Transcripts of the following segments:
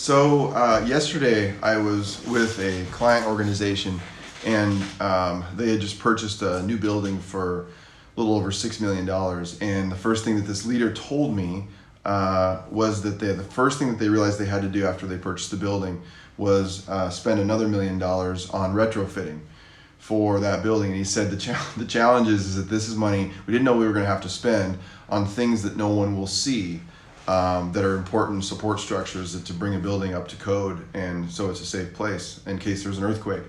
Yesterday I was with a client organization, and they had just purchased a new building for a little over $6 million. And the first thing that this leader told me was that the first thing that they realized they had to do after they purchased the building was spend another $1 million on retrofitting for that building. And he said the challenge is that this is money we didn't know we were going to have to spend on things that no one will see, that are important support structures to bring a building up to code, and so it's a safe place in case there's an earthquake.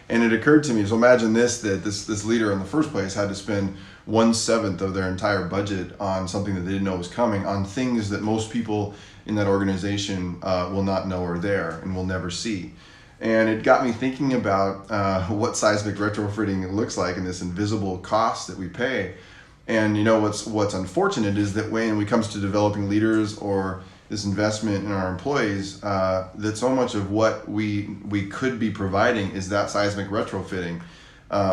And it occurred to me, so imagine this, that this leader in the first place had to spend 1/7 of their entire budget on something that they didn't know was coming, on things that most people in that organization will not know are there and will never see. And it got me thinking about what seismic retrofitting looks like, and this invisible cost that we pay. And you know what's unfortunate is that when it comes to developing leaders or this investment in our employees, that so much of what we could be providing is that seismic retrofitting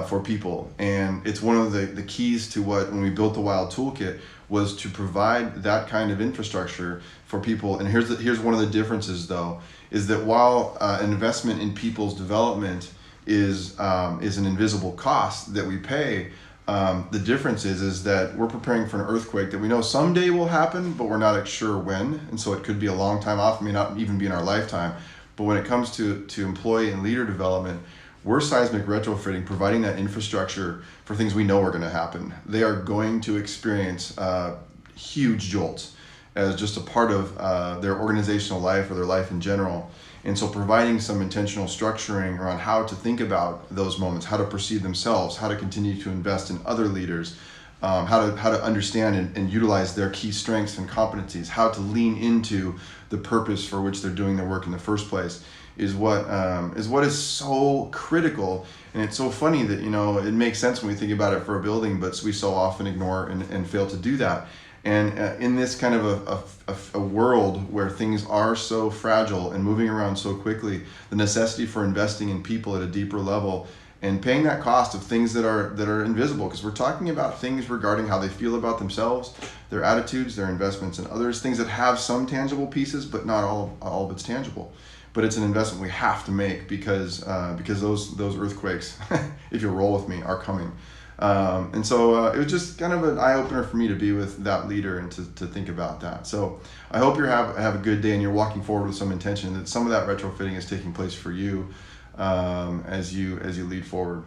for people. And it's one of the keys to when we built the Wild Toolkit, was to provide that kind of infrastructure for people. And here's one of the differences, though, is that while an investment in people's development is an invisible cost that we pay, the difference is that we're preparing for an earthquake that we know someday will happen, but we're not sure when. And so it could be a long time off, may not even be in our lifetime. But when it comes to employee and leader development, we're seismic retrofitting, providing that infrastructure for things we know are going to happen. They are going to experience huge jolts as just a part of their organizational life or their life in general. And so providing some intentional structuring around how to think about those moments, how to perceive themselves, how to continue to invest in other leaders, how to understand and utilize their key strengths and competencies, how to lean into the purpose for which they're doing their work in the first place, is what is so critical. And it's so funny that, it makes sense when we think about it for a building, but we so often ignore and fail to do that. And in this kind of a world where things are so fragile and moving around so quickly, the necessity for investing in people at a deeper level and paying that cost of things that are invisible, because we're talking about things regarding how they feel about themselves, their attitudes, their investments in others, things that have some tangible pieces, but not all of it's tangible. But it's an investment we have to make because those earthquakes, if you'll roll with me, are coming. And so it was just kind of an eye-opener for me to be with that leader and to think about that. So I hope you have a good day and you're walking forward with some intention, that some of that retrofitting is taking place for you as you lead forward.